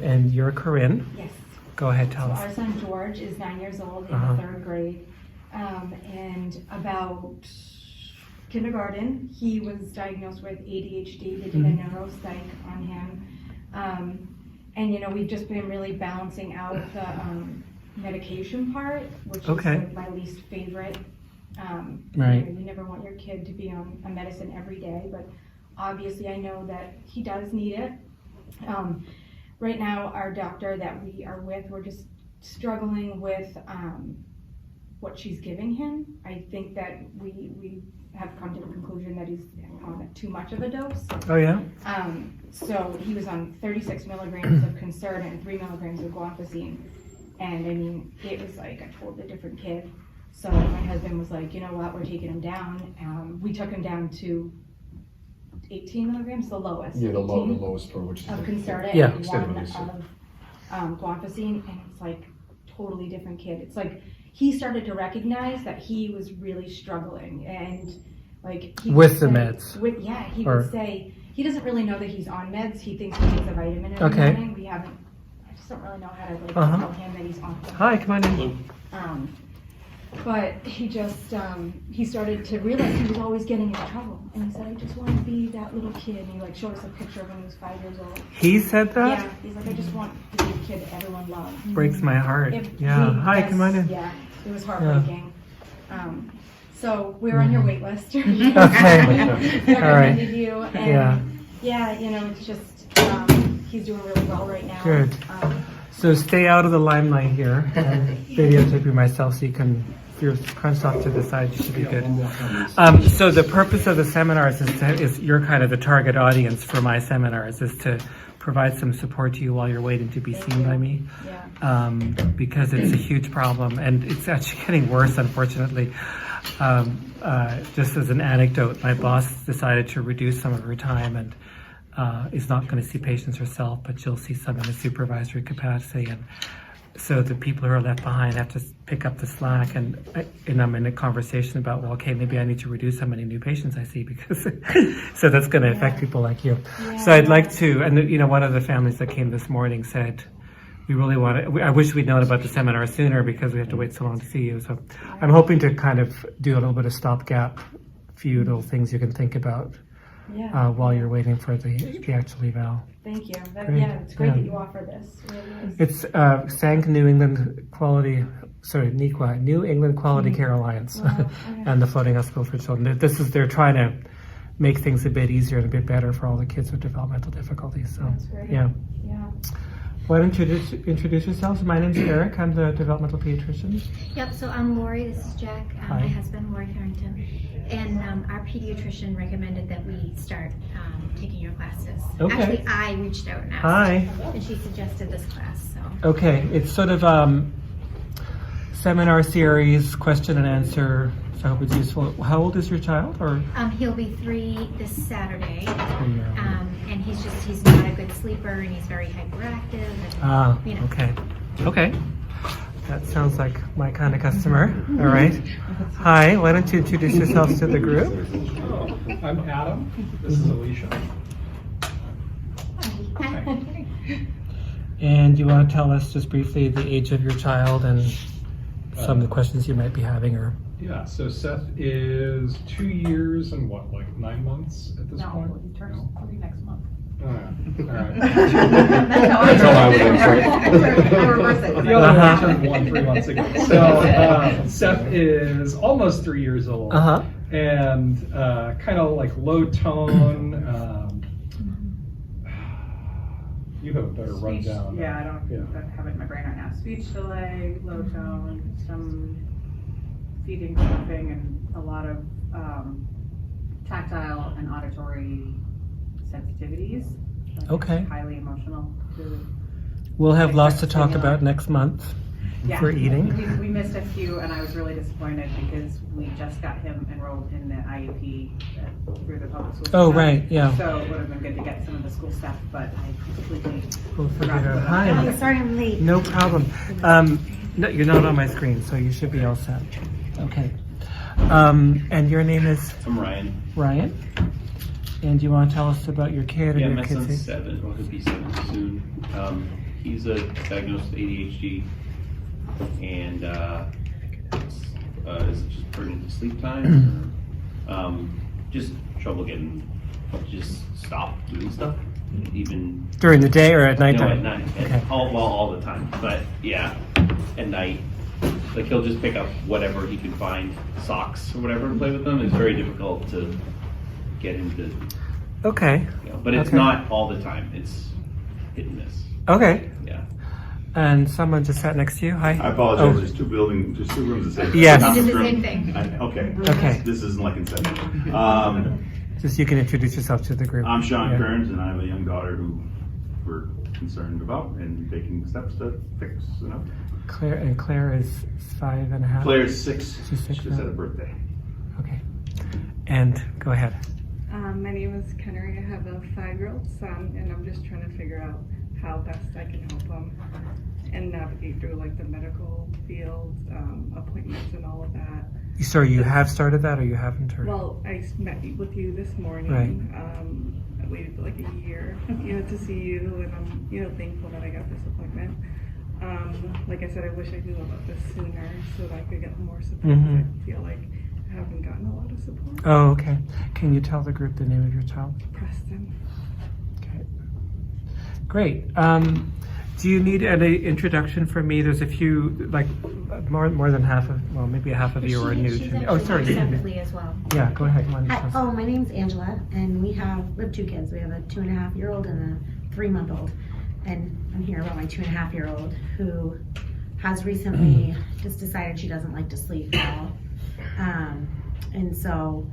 And you're Corinne. Yes. Go ahead, tell us. Our son George is 9 years old in the third grade. And about kindergarten, he was diagnosed with ADHD. They did a neuropsych on him. And you know, we've just been really balancing out the medication part, which is like my least favorite. Right. You know, you never want your kid to be on a medicine every day, but obviously I know that he does need it. Right now, our doctor that we are with, we're just struggling with what she's giving him. I think that we have come to the conclusion that he's on too much of a dose. Oh yeah? So he was on 36 milligrams of Concerta and 3 milligrams of guanfacine. And I mean, it was like a totally different kid. So my husband was like, you know what, we're taking him down. We took him down to 18 milligrams, the lowest. Yeah, the lowest for which is of Concerta Yeah. and 1 of guanfacine, and it's like totally different kid. It's like he started to recognize that he was really struggling, and like he With the would say- meds? He Or- would say he doesn't really know that he's on meds. He thinks he takes a vitamin every Okay. morning. I just don't really know how to like tell him that he's on meds. Hi, come on in. But he just, he started to realize he was always getting in trouble. And he said, I just want to be that little kid. And he like showed us a picture of when he was 5 years old. He said that? Yeah, he's like, I just want to be a kid that everyone loves. Breaks my heart. It Yeah. really Hi, does- come on in. Yeah, it was heartbreaking. So we're on your wait list. Okay. All right. Recommended you. And yeah, you know, it's just, he's doing really well right now. Good. So stay out of the limelight here. I'm videotaping myself so you can, if you're crunched off to the side, you should be good. So the purpose of the seminars is you're kind of the target audience for my seminars, is to provide some support to you while you're waiting to be seen by me. Yeah. Because it's a huge problem and it's actually getting worse, unfortunately. Just as an anecdote, my boss decided to reduce some of her time and is not going to see patients herself, but she'll see some in a supervisory capacity. And so the people who are left behind have to pick up the slack. And I'm in a conversation about, well, okay, maybe I need to reduce how many new patients I see because so that's going to affect people like you. Yeah. So I'd like to, and you know, one of the families that came this morning said, we really want to, I wish we'd known about the seminar sooner because we have to wait so long to see you. So I'm hoping to kind of do a little bit of stopgap, few little things you can think about while you're waiting for the actual eval. Thank you. Great. Yeah, it's great Yeah. that you offer this. It really is. It's SANC New England Quality, NEQA, New England Quality Care Alliance, Wow, okay. and the Floating Hospital for Children. They're trying to make things a bit easier and a bit better for all the kids with developmental difficulties. So, That's great. yeah. Yeah. Why don't you just introduce yourselves? My name's Eric. I'm the developmental pediatrician. Yep, so I'm Lori, this is Jack, Hi. my husband, Lori Farrington. And our pediatrician recommended that we start taking your classes. Okay. Actually, I reached out and asked. Hi. And she suggested this class, so. Okay, it's sort of seminar series, question and answer. So I hope it's useful. How old is your child? Or He'll be 3 this Saturday. 3-year-old? And he's not a good sleeper and he's very hyperactive. And, you know. Okay. That sounds like my kind of customer. All right. Hi, why don't you introduce yourselves to the group? I'm Adam. This is Alicia. And you want to tell us just briefly the age of your child and some of the questions you might be having, or Yeah, so Seth is 2 years and what, like 9 months at this point? No, he turns 3 next month. All right. That's how I would answer it. I reverse it. The other one turned 1 3 months ago. So Seth is almost 3 years old. And kind of like low tone. You have a better rundown. Yeah, I don't have it in my brain right now. Speech delay, low tone, some feeding, stuffing, and a lot of tactile and auditory sensitivities. Like Okay. Highly emotional. we'll have lots to talk about next month for eating. We missed a few, and I was really disappointed because we just got him enrolled in the IEP through the public school. Oh, system. right, yeah. So it would have been good to get some of the school stuff, but I completely We'll figure forgot it to out. put it on. Hi. Sorry I'm late. No problem. No, you're not on my screen, so you should be all set. Okay. And your name is I'm Ryan. Ryan? And do you want to tell us about your kid or Yeah, your my son's kids? 7, or he'll be 7 soon. He's diagnosed with ADHD, and is it just pertinent to sleep time? Just trouble getting, just stop doing stuff, even During the day or at no, nighttime? at night, Okay. all the time. But yeah, at night, like he'll just pick up whatever he can find, socks or whatever, to play with them. It's very difficult to get him to, Okay. but it's Okay. not all the time. It's hit and miss. Okay. Yeah. And someone just sat next to you. Hi. I apologize, Oh, there's two rooms the same. Yes. We did the Conference same room. thing. Okay. Okay. This isn't like Inception. just you can introduce yourself to the group. I'm Sean Yeah. Kearns, and I have a young daughter who we're concerned about and taking steps to fix. Claire is 5.5. Claire's 6. She's 6 She just now. had a birthday. Okay. And go ahead. My name is Kennery. I have a 5-year-old son, and I'm just trying to figure out how best I can help him and navigate through like the medical field, appointments and all of that. So you have started that or you haven't? Or? Well, I met with you this morning. Right. I waited like a year, to see you, and I'm, thankful that I got this appointment. Like I said, I wish I knew about this sooner so that I could get more support. Mhm. I feel like I haven't gotten a lot of support. Oh, okay. Can you tell the group the name of your child? Preston. Okay. Great. Do you need any introduction from me? There's a few, like more than half of, well, maybe half of you are new She's to me. actually Oh, sorry. separately as well. Yeah, go ahead. You want to Hi. tell us? Oh, my name's Angela, and we have 2 kids. We have a 2.5-year-old and a 3-month-old. And I'm here about my 2.5-year-old who has recently just decided she doesn't like to sleep at all. And so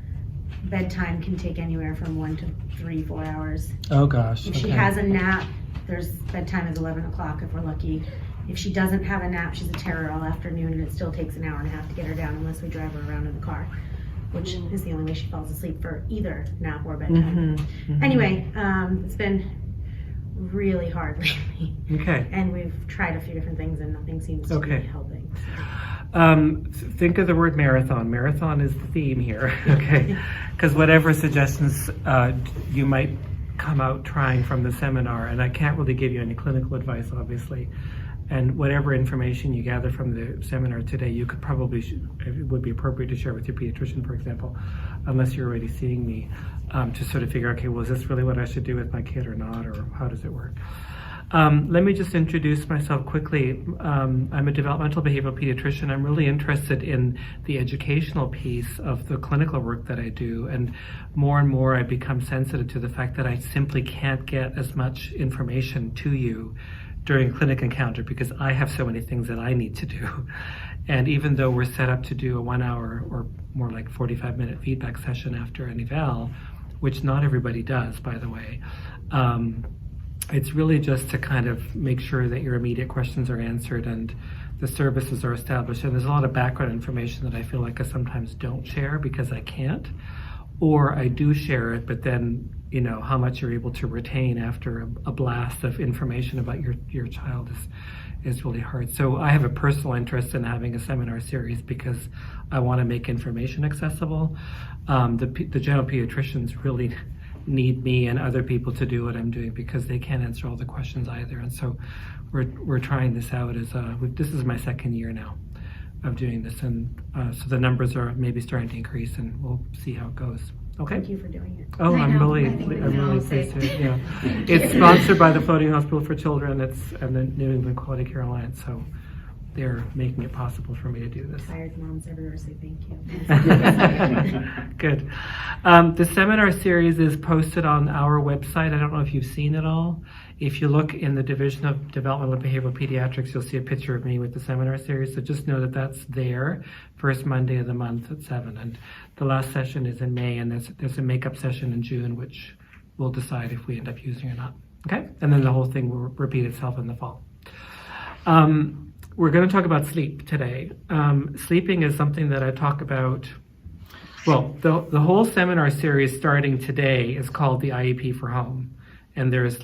bedtime can take anywhere from 1 to 3, 4 hours. Oh, gosh. If she okay. has a nap, there's bedtime is 11 o'clock if we're lucky. If she doesn't have a nap, she's a terror all afternoon, and it still takes an hour and a half to get her down unless we drive her around in the car, which is the only way she falls asleep for either nap or bedtime. Mhm. Anyway, it's been really hard lately, Okay. and we've tried a few different things, and nothing seems to Okay. be helping. Think of the word marathon. Marathon is the theme here, okay? Because whatever suggestions you might come out trying from the seminar, and I can't really give you any clinical advice, obviously, and whatever information you gather from the seminar today, you could probably, it would be appropriate to share with your pediatrician, for example, unless you're already seeing me, to sort of figure out, okay, well, is this really what I should do with my kid or not, or how does it work? Let me just introduce myself quickly. I'm a developmental behavioral pediatrician. I'm really interested in the educational piece of the clinical work that I do, and more I become sensitive to the fact that I simply can't get as much information to you during clinic encounter because I have so many things that I need to do. And even though we're set up to do a 1 hour or more like 45-minute feedback session after an eval, which not everybody does, by the way, it's really just to kind of make sure that your immediate questions are answered and the services are established. And there's a lot of background information that I feel like I sometimes don't share because I can't, or I do share it, but then, how much you're able to retain after a blast of information about your child is really hard. So I have a personal interest in having a seminar series because I want to make information accessible. The general pediatricians really need me and other people to do what I'm doing because they can't answer all the questions either. And so we're trying this out this is my 2nd year now of doing this, and so the numbers are maybe starting to increase, and we'll see how it goes. Okay. Thank you for doing it. Oh, I I'm know. really I think we can really all say pleased to. Yeah, it's sponsored by the Floating Hospital for Children. And the New England Quality Care Alliance. So they're making it possible for me to do this. Tired moms everywhere say thank you. Good. The seminar series is posted on our website. I don't know if you've seen it all. If you look in the Division of Developmental and Behavioral Pediatrics, you'll see a picture of me with the seminar series. So just know that that's there, first Monday of the month at 7. And the last session is in May, and there's a makeup session in June, which we'll decide if we end up using or not. Okay? And then the whole thing will repeat itself in the fall. We're going to talk about sleep today. Sleeping is something that I talk about. Well, the whole seminar series starting today is called the IEP for Home. And there's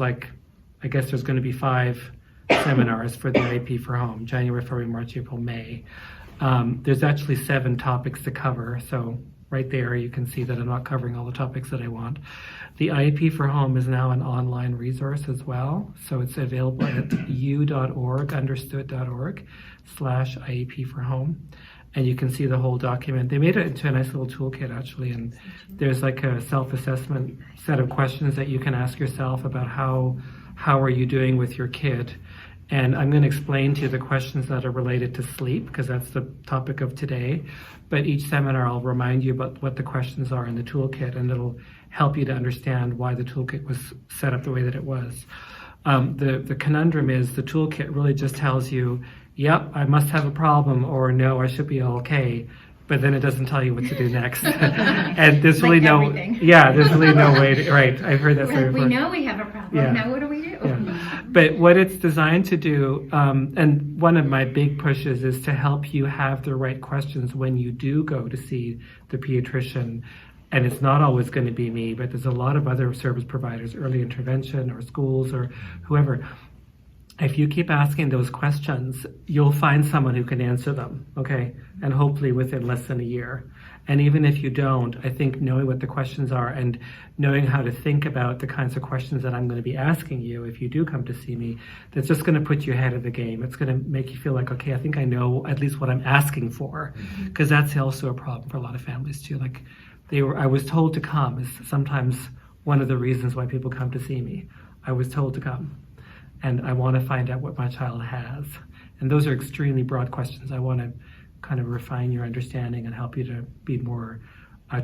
I guess there's going to be 5 seminars for the IEP for Home, January, February, March, April, May. There's actually 7 topics to cover. So right there. You can see that I'm not covering all the topics that I want. The IEP for Home is now an online resource as well. So it's available at u.org, understood.org/IEP for Home. And you can see the whole document. They made it into a nice little toolkit, actually. And there's like a self-assessment set of questions that you can ask yourself about how are you doing with your kid. And I'm going to explain to you the questions that are related to sleep, because that's the topic of today. But each seminar, I'll remind you about what the questions are in the toolkit, and it'll help you to understand why the toolkit was set up the way that it was. The conundrum is the toolkit really just tells you, yep, I must have a problem, or no, I should be okay. But then it doesn't tell you what to do next. And there's really Like no, everything. yeah, there's really no way to, right, I've heard that story We before. know we have a problem. Yeah. Now what do we do? Yeah. But what it's designed to do, and one of my big pushes is to help you have the right questions when you do go to see the pediatrician. And it's not always going to be me, but there's a lot of other service providers, early intervention or schools or whoever. If you keep asking those questions, you'll find someone who can answer them, okay? And hopefully within less than a year. And even if you don't, I think knowing what the questions are and knowing how to think about the kinds of questions that I'm going to be asking you if you do come to see me, that's just going to put you ahead of the game. It's going to make you feel like, okay, I think I know at least what I'm asking for. Because that's also a problem for a lot of families too. Like I was told to come is sometimes one of the reasons why people come to see me. I was told to come. And I want to find out what my child has. And those are extremely broad questions. I want to kind of refine your understanding and help you to be more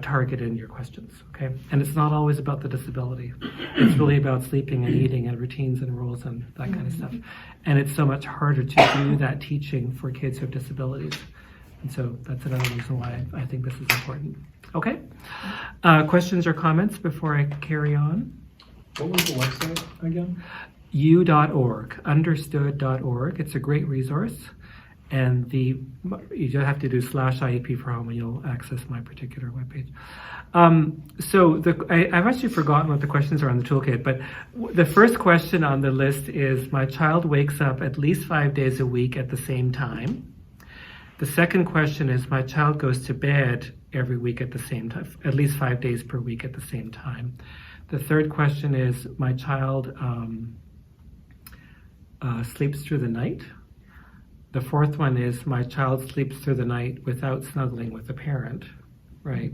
targeted in your questions, okay? And it's not always about the disability. It's really about sleeping and eating and routines and rules and that kind of stuff. And it's so much harder to do that teaching for kids who have disabilities. And so that's another reason why I think this is important. Okay? Questions or comments before I carry on? What was the website again? u.org, understood.org. It's a great resource. And you just have to do /IEP for Home and you'll access my particular webpage. I've actually forgotten what the questions are on the toolkit, but the first question on the list is, my child wakes up at least 5 days a week at the same time. The second question is, my child goes to bed every week at the same time, at least 5 days per week at the same time. The third question is, my child sleeps through the night. The fourth one is, my child sleeps through the night without snuggling with the parent, right?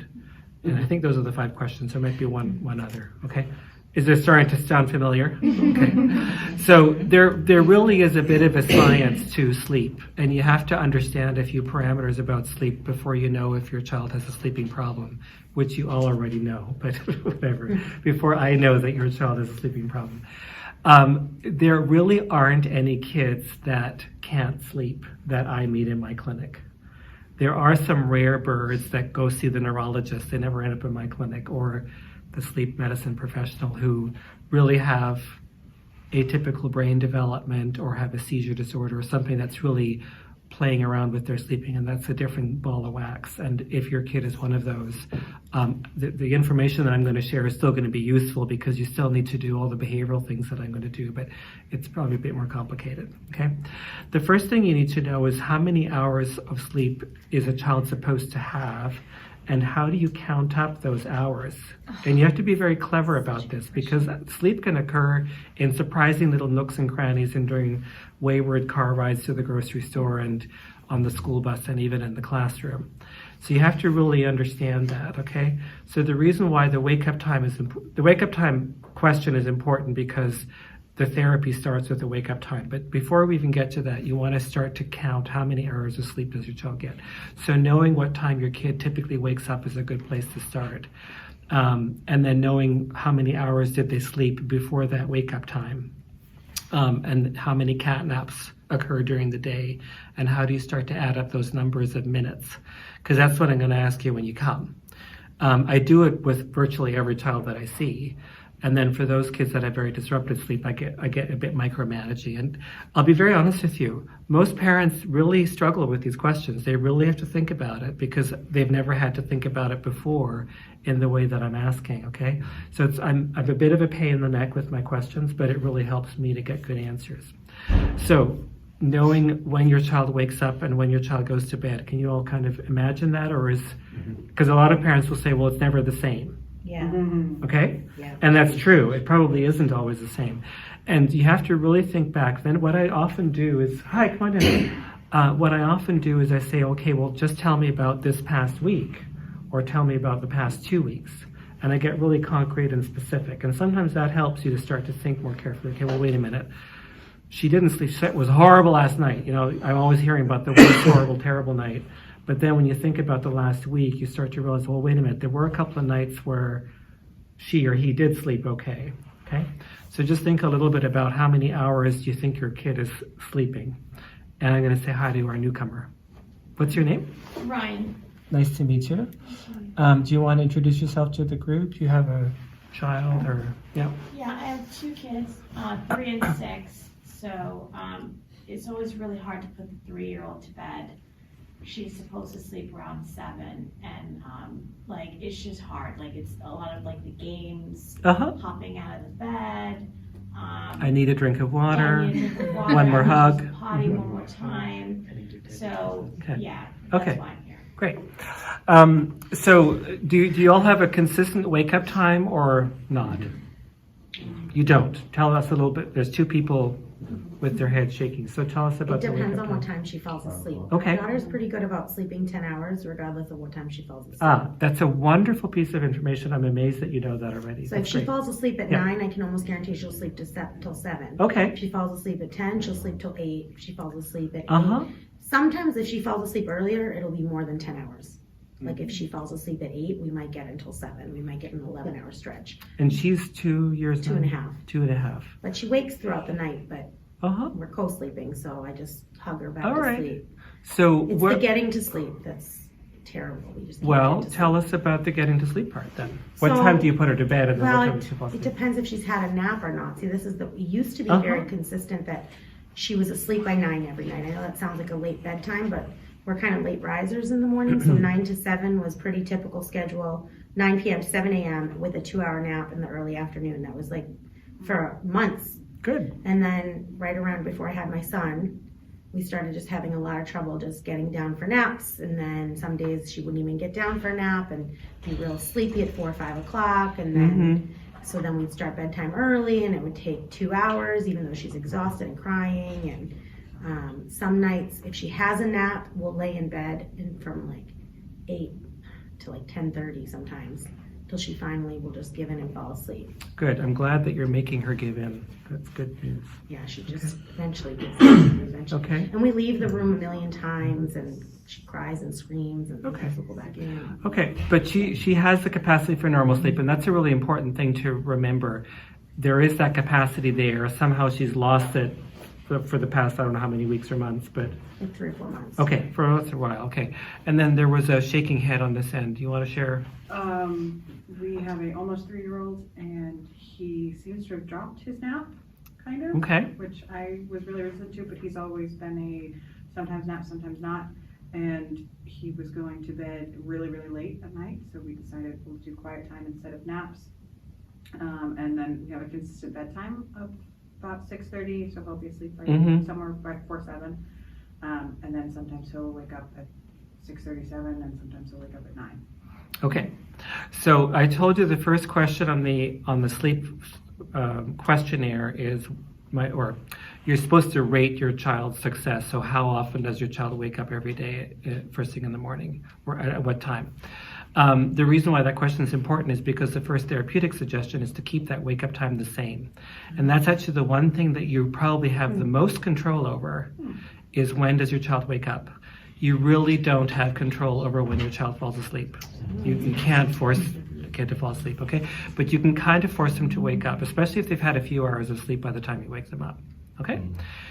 And I think those are the 5 questions. There might be one other, okay? Is this starting to sound familiar? Okay. So there really is a bit of a science to sleep, and you have to understand a few parameters about sleep before you know if your child has a sleeping problem, which you all already know, but whatever, before I know that your child has a sleeping problem. There really aren't any kids that can't sleep that I meet in my clinic. There are some rare birds that go see the neurologist. They never end up in my clinic, or the sleep medicine professional who really have atypical brain development or have a seizure disorder or something that's really playing around with their sleeping, and that's a different ball of wax. And if your kid is one of those, the information that I'm going to share is still going to be useful, because you still need to do all the behavioral things that I'm going to do, but it's probably a bit more complicated, okay? The first thing you need to know is how many hours of sleep is a child supposed to have, and how do you count up those hours? And you have to be very clever about this, because sleep can occur in surprising little nooks and crannies and during wayward car rides to the grocery store and on the school bus and even in the classroom. So you have to really understand that, okay? So the reason why the wake-up time question is important, because the therapy starts with the wake-up time. But before we even get to that, you want to start to count how many hours of sleep does your child get. So knowing what time your kid typically wakes up is a good place to start. And then knowing how many hours did they sleep before that wake-up time. And how many cat naps occur during the day. And how do you start to add up those numbers of minutes? Because that's what I'm going to ask you when you come. I do it with virtually every child that I see. And then for those kids that have very disrupted sleep, I get a bit micromanaging. And I'll be very honest with you, most parents really struggle with these questions. They really have to think about it, because they've never had to think about it before in the way that I'm asking, okay? So I'm a bit of a pain in the neck with my questions, but it really helps me to get good answers. So knowing when your child wakes up and when your child goes to bed, can you all kind of imagine that, or is Because a lot of parents will say, well, it's never the same. Yeah. Okay? Yeah. And that's true. It probably isn't always the same. And you have to really think back. Then what I often do is, hi, come on in. What I often do is I say, okay, well, just tell me about this past week, or tell me about the past 2 weeks. And I get really concrete and specific. And sometimes that helps you to start to think more carefully. Okay, well, wait a minute. She didn't sleep. It was horrible last night. You know, I'm always hearing about the worst horrible, terrible night. But then when you think about the last week, you start to realize, well, wait a minute. There were a couple of nights where she or he did sleep okay. Okay? So just think a little bit about how many hours do you think your kid is sleeping. And I'm going to say hi to our newcomer. What's your name? Ryan. Nice to meet you. Do you want to introduce yourself to the group? Do you have a child or, yeah? Yeah, I have 2 kids, 3 and 6. So it's always really hard to put the 3-year-old to bed. She's supposed to sleep around 7, and like it's just hard. Like it's a lot of like the games, hopping out of the bed. I need a drink of water. I need a drink of water. One more hug. Potty one more time. So yeah, that's Okay. why I'm here. Great. So do you all have a consistent wake up time or not? You don't. Tell us a little bit. There's 2 people with their heads shaking. So tell us about It the wake depends up on what time. time she falls asleep. Okay. My daughter's pretty good about sleeping 10 hours regardless of what time she falls asleep. That's a wonderful piece of information. I'm amazed that you know that already. So if That's she great. falls asleep at Yeah. 9, I can almost guarantee she'll sleep till 7. Okay. If she falls asleep at 10, she'll sleep till 8. If she falls asleep at 8. Uh-huh. Sometimes if she falls asleep earlier, it'll be more than 10 hours. Like if she falls asleep at 8, we might get until 7. We might get an 11-hour stretch. And she's 2 years 2.5. 2.5. But she wakes throughout the night, but Uh-huh. we're co-sleeping, so I just hug her back All to right. sleep. So It's the getting to sleep that's terrible. We just can't well, get to tell sleep. us about the getting to sleep part then. What So- time do you put her to bed and then Well, what time does she fall it asleep? depends if she's had a nap or not. See, this is it used to be Uh-huh. very consistent that she was asleep by 9 every night. I know that sounds like a late bedtime, but we're kind of late risers in the morning, so 9 to 7 was pretty typical schedule. 9 p.m. to 7 a.m. with a 2-hour nap in the early afternoon. That was like for months. Good. And then right around before I had my son, we started just having a lot of trouble just getting down for naps. And then some days she wouldn't even get down for a nap and be real sleepy at 4 or 5 o'clock. And then, so then we'd start bedtime early and it would take 2 hours, even though she's exhausted and crying. And some nights, if she has a nap, we'll lay in bed and from like 8 to like 10:30 sometimes, till she finally will just give in and fall asleep. Good. I'm glad that you're making her give in. That's good news. Yeah, she just eventually gives in. Eventually. Okay. And we leave the room a million times, and she cries and screams, and Okay. we'll go back in. Okay, but she has the capacity for normal sleep, and that's a really important thing to remember. There is that capacity there. Somehow she's lost it for the past, I don't know how many weeks or months, but Like 3 or 4 months. okay, for a while, okay. And then there was a shaking head on this end. Do you want to share? We have a almost 3-year-old, and he seems to have dropped his nap, kind of. Okay. Which I was really resistant to, but he's always been a sometimes nap, sometimes not. And he was going to bed really, really late at night, so we decided we'll do quiet time instead of naps. And then we have a consistent bedtime of about 6:30, so he'll be asleep by somewhere by 4-7. And then sometimes he'll wake up at 6:37, and sometimes he'll wake up at 9. Okay, so I told you the first question on the sleep questionnaire is you're supposed to rate your child's success. So how often does your child wake up every day first thing in the morning, or at what time? The reason why that question is important is because the first therapeutic suggestion is to keep that wake up time the same. And that's actually the one thing that you probably have the most control over is when does your child wake up. You really don't have control over when your child falls asleep. You can't force a kid to fall asleep, okay? But you can kind of force them to wake up, especially if they've had a few hours of sleep by the time you wake them up. Okay,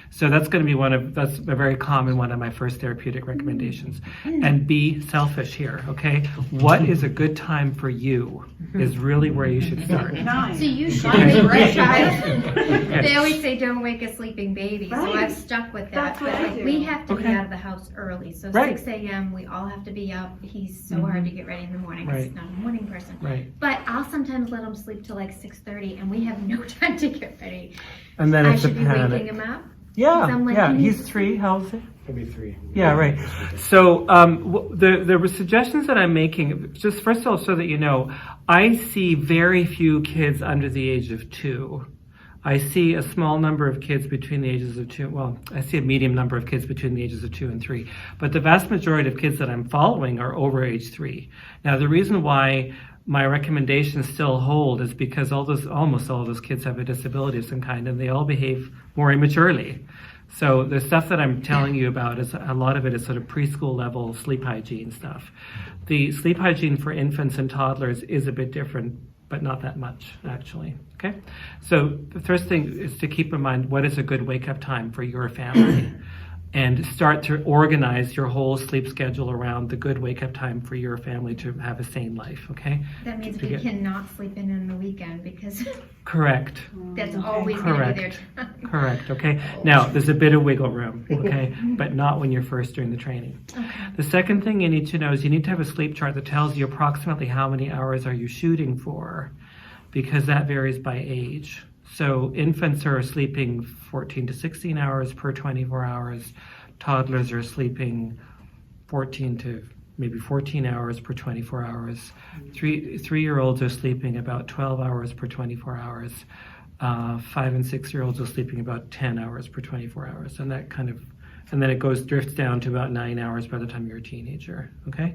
so that's going to be that's a very common one of my first therapeutic recommendations. And be selfish here, okay? What is a good time for you is really where you should start. 9. So you should wake your child. They always say don't wake a sleeping baby, so Right. I've stuck with that. That's what But I like, do. we have to be Okay. out of the house early, so Right. 6 a.m. we all have to be up. He's so hard to get ready in the morning because Right. he's not a morning person. Right. But I'll sometimes let him sleep till like 6:30, and we have no time to get ready. And then I it's a should be panic. waking him up. Yeah, I'm like, yeah, you he's need- 3. How old is he? Maybe 3. Yeah, right. So the suggestions that I'm making, just first of all, so that you know, I see very few kids under the age of 2. I see a small number of kids between the ages of 2. Well, I see a medium number of kids between the ages of 2 and 3. But the vast majority of kids that I'm following are over age 3. Now, the reason why my recommendations still hold is because almost all those kids have a disability of some kind, and they all behave more immaturely. So the stuff that I'm telling you about is a lot of it is sort of preschool level sleep hygiene stuff. The sleep hygiene for infants and toddlers is a bit different, but not that much actually. Okay. So the first thing is to keep in mind what is a good wake up time for your family. And start to organize your whole sleep schedule around the good wake-up time for your family to have a sane life, okay? That means To we get- cannot sleep in on the weekend because Correct, that's always going to be their time. correct, okay? Now, there's a bit of wiggle room, okay? But not when you're first doing the training. Okay. The second thing you need to know is you need to have a sleep chart that tells you approximately how many hours are you shooting for, because that varies by age. So infants are sleeping 14 to 16 hours per 24 hours. Toddlers are sleeping 14 to maybe 14 hours per 24 hours. Three-year-olds are sleeping about 12 hours per 24 hours. 5 and 6-year-olds are sleeping about 10 hours per 24 hours. And that kind of, and then it drifts down to about 9 hours by the time you're a teenager, okay?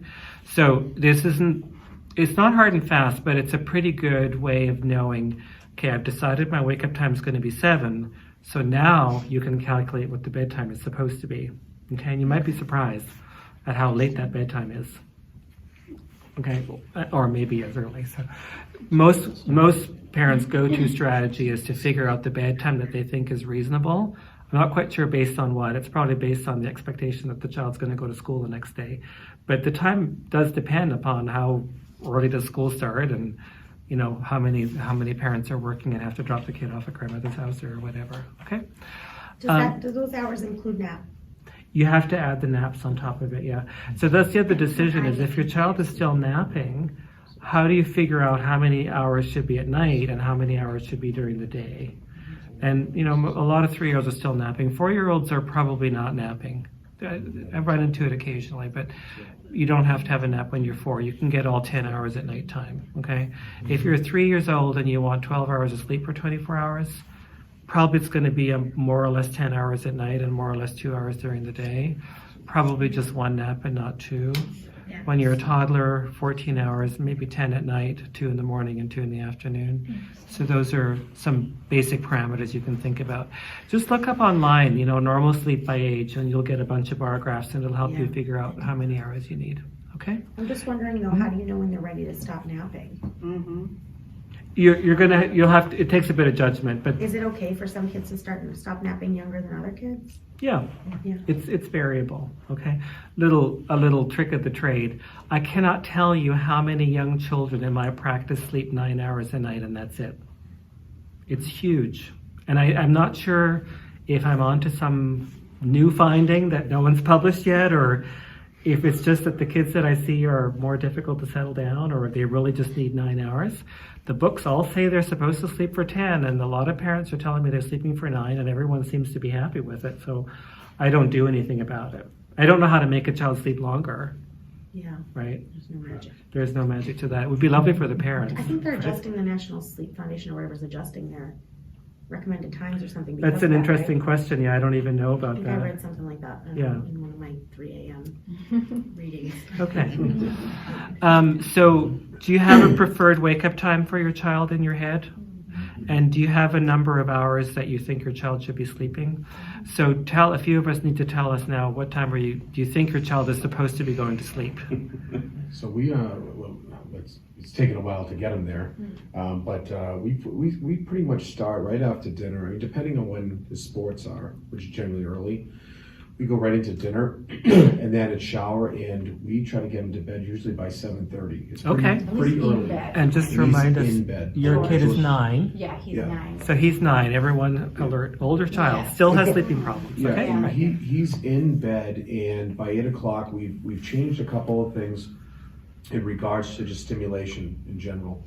So it's not hard and fast, but it's a pretty good way of knowing, okay, I've decided my wake-up time is going to be 7, so now you can calculate what the bedtime is supposed to be, okay? And you might be surprised at how late that bedtime is, okay? Or maybe as early. So most parents' go-to strategy is to figure out the bedtime that they think is reasonable. I'm not quite sure based on what. It's probably based on the expectation that the child's going to go to school the next day. But the time does depend upon how early does school start and you know, how many parents are working and have to drop the kid off at grandmother's house or whatever, okay? Do those hours include nap? You have to add the naps on top of it, yeah. So that's the other decision is if your child is still napping, how do you figure out how many hours should be at night and how many hours should be during the day? And, you know, a lot of 3-year-olds are still napping. 4-year-olds are probably not napping. I've run into it occasionally, but you don't have to have a nap when you're 4. You can get all 10 hours at nighttime, okay? If you're 3 years old and you want 12 hours of sleep for 24 hours, probably it's going to be more or less 10 hours at night and more or less 2 hours during the day. Probably just 1 nap and not 2. Yeah. When you're a toddler, 14 hours, maybe 10 at night, 2 in the morning and 2 in the afternoon. So those are some basic parameters you can think about. Just look up online, you know, normal sleep by age, and you'll get a bunch of bar graphs and it'll help you figure out how many hours you need, okay? I'm just wondering though, how do you know when they're ready to stop napping? Mm-hmm. You'll have to, it takes a bit of judgment, but Is it okay for some kids to stop napping younger than other kids? yeah, Yeah. it's variable, okay? A little trick of the trade. I cannot tell you how many young children in my practice sleep 9 hours a night and that's it. It's huge. And I'm not sure if I'm onto some new finding that no one's published yet, or if it's just that the kids that I see are more difficult to settle down, or they really just need 9 hours. The books all say they're supposed to sleep for 10, and a lot of parents are telling me they're sleeping for 9, and everyone seems to be happy with it, so I don't do anything about it. I don't know how to make a child sleep longer, Yeah, right? there's no magic. There's no magic to that. It would be lovely for the parents. I think they're adjusting, the National Sleep Foundation or whatever's adjusting their recommended times or something. That's because an of that, interesting right? question. Yeah, I don't even know I about think I that. read something like that Yeah. in one of my 3 a.m. readings. Okay. So do you have a preferred wake-up time for your child in your head? And do you have a number of hours that you think your child should be sleeping? So a few of us need to tell us now, what time do you think your child is supposed to be going to sleep? So well, it's taken a while to get them there, but we pretty much start right after dinner. I mean, depending on when the sports are, which is generally early, we go right into dinner and then a shower, and we try to get them to bed usually by 7:30. It's Okay. pretty In early. bed. And just to He's remind us, in bed. your kid is So- 9. Yeah, he's Yeah. 9. So he's 9. Everyone alert. Older child Yeah. still has sleeping problems. Yeah, Okay. and he's in bed, and by 8 o'clock, we've changed a couple of things in regards to just stimulation in general.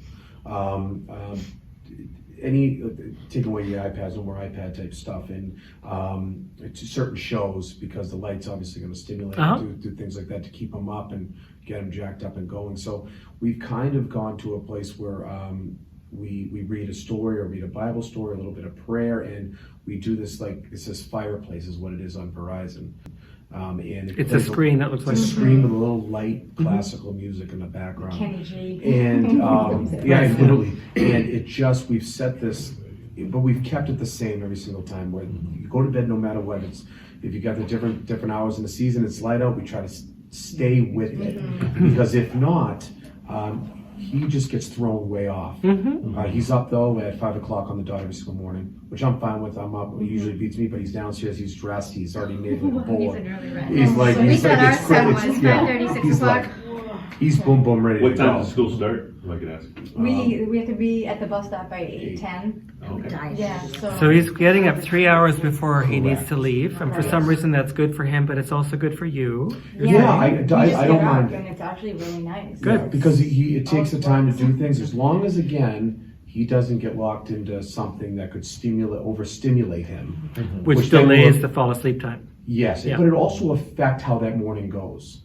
taking away the iPads, no more iPad type stuff, and to certain shows, because the light's obviously going to stimulate do things like that to keep them up and get them jacked up and going. So we've kind of gone to a place where we read a story or read a Bible story, a little bit of prayer, and we do this, like, it says Fireplace is what it is on Verizon. And it's a screen that looks like a screen with a little light classical music in the background. Kenny G. And literally, and it just, we've set this, but we've kept it the same every single time. Where you go to bed, no matter what. It's if you got the different hours in the season, it's light out. We try to stay with it, because if not, he just gets thrown way off. He's up though at 5 o'clock on the dot every single morning, which I'm fine with. I'm up. He usually beats me, but he's downstairs. He's dressed. He's already made like a bowl. He's an early riser. He's like, We said our son was yeah. 5:30, 6 He's o'clock. he's boom boom ready What to time go. does school start, if I could ask? We have to be at the bus stop by 8:10. Okay. Yeah, So he's getting up 3 hours before he needs to leave, and for some reason that's good for him, but it's also good for you. I we just don't get up, mind. and it's actually really nice. Good. Yeah, because it takes the time to do things, as long as, again, he doesn't get locked into something that could overstimulate him. Which then delays will- the fall asleep time. Yes, Yeah. but it also affect how that morning goes.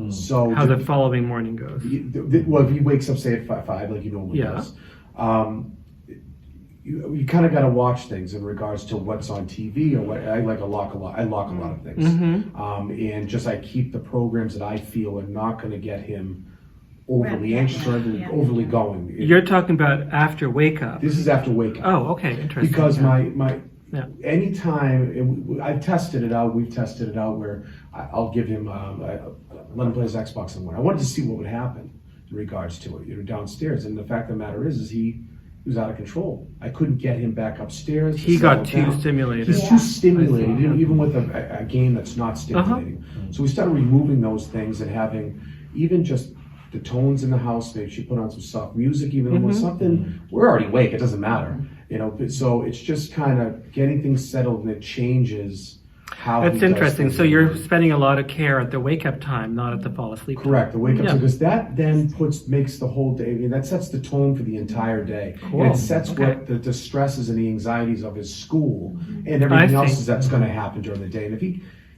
So How the following morning goes. well, if he wakes up, say at 5 like he normally Yeah. does, you kind of got to watch things in regards to what's on TV or what. I lock a lot of things, and just I keep the programs that I feel are not going to get him overly anxious or overly going. You're talking about after wake up. This is after wake up. Oh, okay, interesting. Because yeah. anytime, and I've tested it out, we've tested it out where I'll give him, let him play his Xbox somewhere. I wanted to see what would happen in regards to it, downstairs. And the fact of the matter is he was out of control. I couldn't get him back upstairs. He got too stimulated. He's too stimulated, even with a game that's not stimulating. So we started removing those things and having even just the tones in the house. Maybe she put on some soft music, even with something. We're already awake. It doesn't matter, So it's just kind of getting things settled, and it changes how. That's he does interesting. things So in the you're morning. spending a lot of care at the wake up time, not at the fall asleep time. Correct, the wake up Yeah. time, because that then makes the whole day. I mean, that sets the tone for the entire day, Cool. and it sets Okay. what the stresses and the anxieties of his school and everything I else see. that's going to happen during the day. And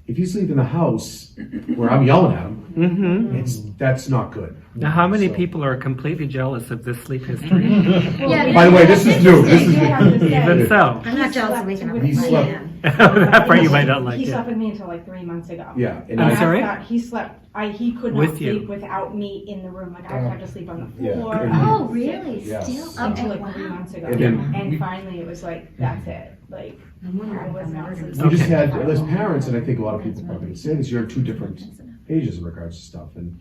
if he's leaving the house where I'm yelling at him, that's not good. Now, how many So- people are completely jealous of this sleep history? By the way, this is new. This is Even so. I'm not jealous of waking up He with my slept- man. That part you might not like. He Yeah. slept with me until like 3 months ago. Yeah, and I'm I- sorry? He slept. He could not With sleep you. without me in the room. Like I would have to sleep on the Yeah. floor. And- Oh, really? Yeah. Still? Until Okay, like 3 wow. months ago, And then and we- finally it was like that's it. Like I'm wondering I if was I'm not ever gonna sleeping. we just Okay. had, as parents, and I think a lot of people probably would say this, you're on two different pages in regards to stuff, and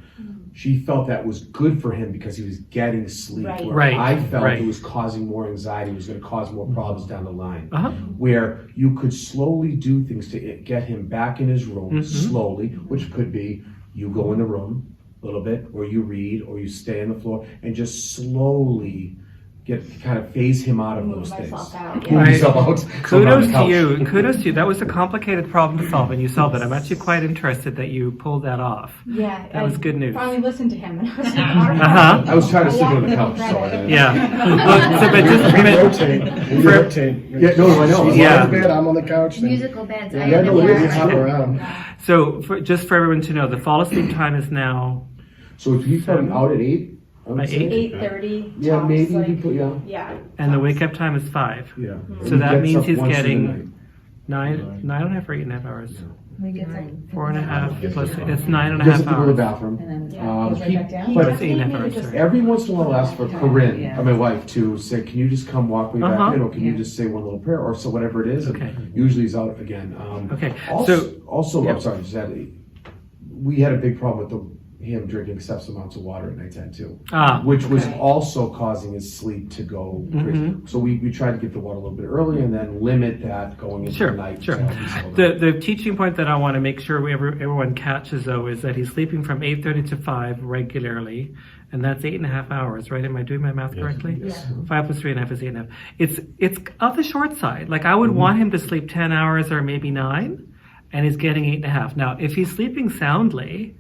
she felt that was good for him because he was getting sleep. Right. Where Right, I felt right. it was causing more anxiety, it was going to cause more problems down the line. Uh-huh. Where you could slowly do things to get him back in his room, slowly, which could be you go in the room a little bit, or you read, or you stay on the floor, and just slowly kind of phase him out of Move those things. myself out, Move yeah. yourself out. Kudos on the to you. couch. Kudos to you. That was a complicated problem to solve, and you solved it. I'm actually quite interested that you pulled that off. Yeah, That was good news. Finally listened to him, and I was like, all right. Uh-huh. I was trying to sleep on the couch, so I didn't. Yeah. Well, so, but just We rotate. Yeah, no, I know. She's Yeah. on the bed, I'm on the couch. then- Musical beds. I Yeah, no, never we heard. hop around. so just for everyone to know, the fall asleep time is now So if you put him out at 8, I would By say. 8:30. Yeah, tops, maybe like, you put, yeah. Yeah. and the wake up time is 5. Yeah. So that means he's getting 9.5 or 8.5 hours. We get some 4.5 plus it's 9.5 He doesn't go to the hours. bathroom. And then But It's 8.5 hours. Sorry. every once in a while, I'll ask for Corinne, my wife, to say, "Can you just come walk me Uh-huh. back in, or can you just say one little prayer, or so whatever it is." And Okay. usually he's out again. Okay. Also, yeah. I'm sorry, just add, we had a big problem with him drinking excessive amounts of water at nighttime too, which was also causing his sleep to go crazy. So we tried to get the water a little bit early and then limit that going into the night. Sure. to help him slow down. The teaching point that I want to make sure everyone catches though is that he's sleeping from 8:30 to 5 regularly, and that's 8.5 hours, right? Am I doing my math correctly? Yeah. 5 plus 3.5 is 8.5. It's on the short side. Like I would want him to sleep 10 hours or maybe 9, and he's getting 8.5. Now, if he's sleeping soundly,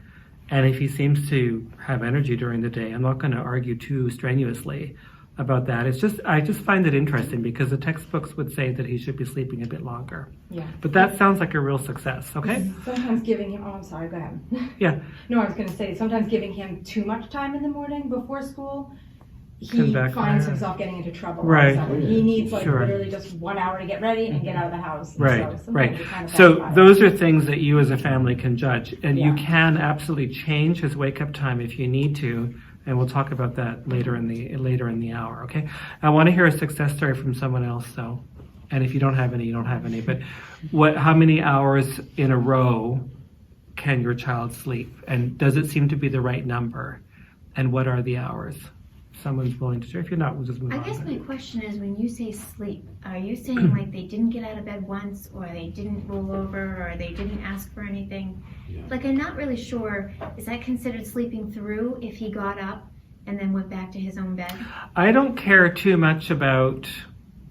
and if he seems to have energy during the day, I'm not going to argue too strenuously about that. I just find it interesting because the textbooks would say that he should be sleeping a bit longer. Yeah. But that sounds like a real success, okay? Sometimes giving him, oh, I'm sorry, go ahead. Yeah. No, I was going to say, sometimes giving him too much time in the morning before school, Can he backfire. finds himself getting into trouble. Right. all of a sudden. He needs like Sure. literally just 1 hour to get ready and get out of the house. And Right, so sometimes right. it kind of So backfires. those are things that you as a family can judge. And you Yeah. can absolutely change his wake-up time if you need to. And we'll talk about that later in the hour, okay? I want to hear a success story from someone else, though. And if you don't have any, you don't have any. But how many hours in a row can your child sleep? And does it seem to be the right number? And what are the hours? Someone's willing to share. If you're not, we'll just move I on. guess my question is, when you say sleep, are you saying like they didn't get out of bed once, or they didn't roll over, or they didn't ask for anything? Yeah. Like, I'm not really sure, is that considered sleeping through if he got up and then went back to his own bed? I don't care too much about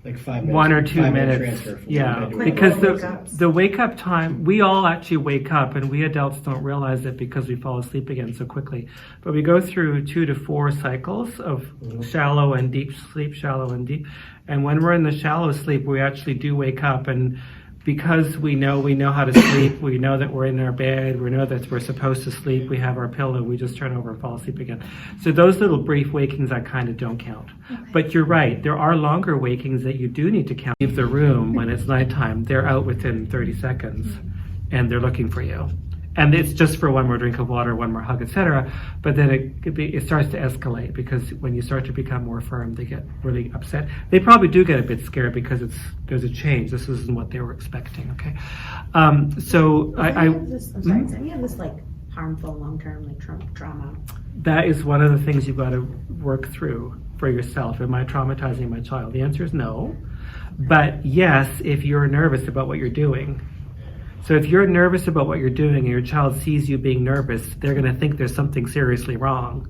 Like 5 minutes. 1 or 2 5-minute minutes. transfer from Yeah, one bed to because another. the wake up time, we all actually wake up, and we adults don't realize it because we fall asleep again so quickly. But we go through 2 to 4 cycles of shallow and deep sleep, shallow and deep. And when we're in the shallow sleep, we actually do wake up, and because we know how to sleep, we know that we're in our bed, we know that we're supposed to sleep, we have our pillow, we just turn over and fall asleep again. So those little brief wakings I kind of don't count. But you're right, there are longer wakings that you do need to count. Leave the room when it's nighttime, they're out within 30 seconds and they're looking for you. And it's just for one more drink of water, one more hug, etc. But then it starts to escalate, because when you start to become more firm, they get really upset. They probably do get a bit scared because there's a change. This isn't what they were expecting. Okay, so Does any of this like harmful long-term like trauma? that is one of the things you've got to work through for yourself. Am I traumatizing my child? The answer is no. But yes, if you're nervous about what you're doing. So if you're nervous about what you're doing and your child sees you being nervous, they're going to think there's something seriously wrong.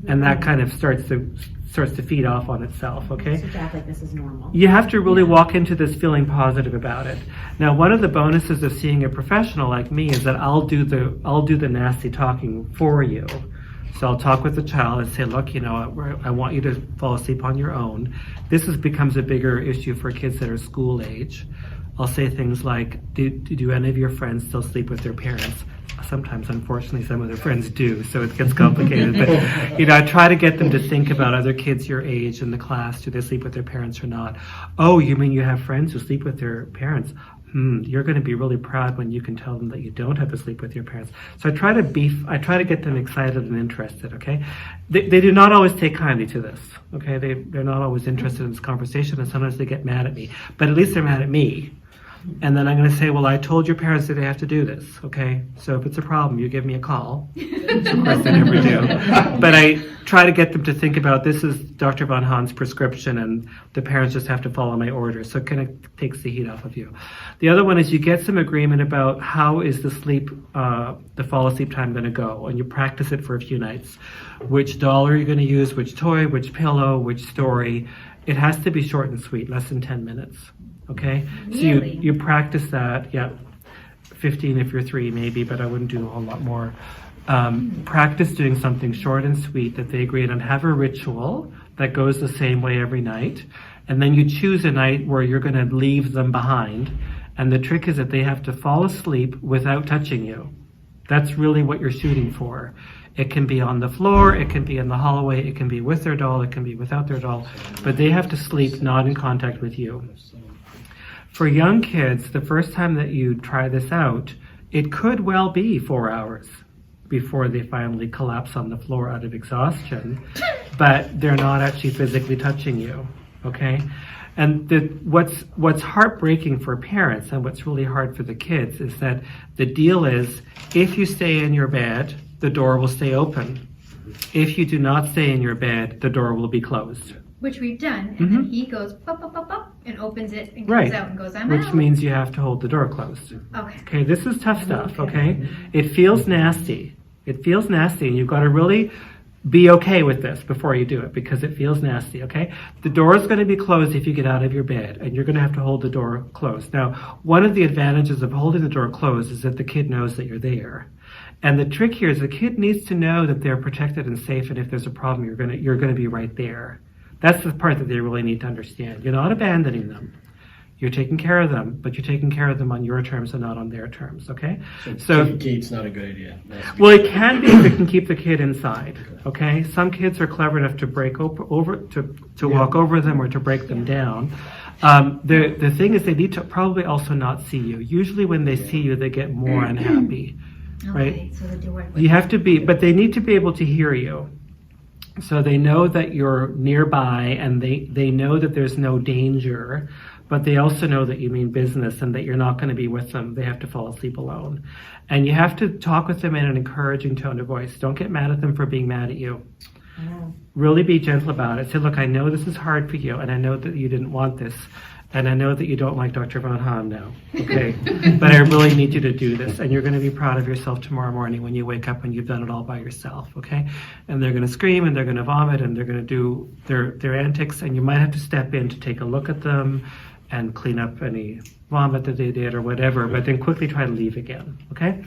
And that kind of starts to feed off on itself, okay? So to act like this is normal. You have to really walk into this feeling positive about it. Now, one of the bonuses of seeing a professional like me is that I'll do the nasty talking for you. So I'll talk with the child and say, look, I want you to fall asleep on your own. This becomes a bigger issue for kids that are school age. I'll say things like, do any of your friends still sleep with their parents? Sometimes, unfortunately, some of their friends do, so it gets complicated. But, I try to get them to think about other kids your age in the class. Do they sleep with their parents or not? Oh, you mean you have friends who sleep with their parents? You're going to be really proud when you can tell them that you don't have to sleep with your parents. So I try to get them excited and interested, okay? They do not always take kindly to this, okay? They're not always interested in this conversation, and sometimes they get mad at me. But at least they're mad at me. And then I'm going to say, well, I told your parents that they have to do this, okay? So if it's a problem, you give me a call. Of course, they never do. But I try to get them to think about, this is Dr. Von Hahn's prescription, and the parents just have to follow my orders. So it kind of takes the heat off of you. The other one is you get some agreement about how is the fall asleep time going to go, and you practice it for a few nights. Which doll are you going to use, which toy, which pillow, which story. It has to be short and sweet, less than 10 minutes. Okay, Really? So you practice that, 15 if you're 3 maybe, but I wouldn't do a whole lot more. Practice doing something short and sweet that they agree on. Have a ritual that goes the same way every night, and then you choose a night where you're going to leave them behind, and the trick is that they have to fall asleep without touching you. That's really what you're shooting for. It can be on the floor, it can be in the hallway, it can be with their doll, it can be without their doll, but they have to sleep not in contact with you. For young kids, the first time that you try this out, it could well be 4 hours before they finally collapse on the floor out of exhaustion, but they're not actually physically touching you, okay? And what's heartbreaking for parents and what's really hard for the kids is that the deal is, if you stay in your bed, the door will stay open. If you do not stay in your bed, the door will be closed. Which we've done, and then he goes pop, pop, pop, pop, and opens it and comes Right. out and goes, I'm Which out. means you have to hold the door closed. Okay. Okay, this is tough stuff, okay? It feels nasty. It feels nasty, and you've got to really be okay with this before you do it, because it feels nasty, okay? The door is going to be closed if you get out of your bed, and you're going to have to hold the door closed. Now, one of the advantages of holding the door closed is that the kid knows that you're there. And the trick here is the kid needs to know that they're protected and safe, and if there's a problem, you're going to be right there. That's the part that they really need to understand. You're not abandoning them. You're taking care of them, but you're taking care of them on your terms and not on their terms, okay? So gate's not a good idea. Well, it can be if it can keep the kid inside, okay? Some kids are clever enough to break over to walk over them or to break them down. The thing is they need to probably also not see you. Usually when they see you, they get more unhappy, right? Okay, so that they work with You have to be, but they need to be able to hear you. So they know that you're nearby and they know that there's no danger, but they also know that you mean business and that you're not going to be with them. They have to fall asleep alone. And you have to talk with them in an encouraging tone of voice. Don't get mad at them for being mad at you. Really be gentle about it. Say, look, I know this is hard for you, and I know that you didn't want this, and I know that you don't like Dr. Von Hahn now, okay? But I really need you to do this, and you're going to be proud of yourself tomorrow morning when you wake up and you've done it all by yourself, okay? And they're going to scream, and they're going to vomit, and they're going to do their antics, and you might have to step in to take a look at them and clean up any vomit that they did or whatever, but then quickly try to leave again, okay?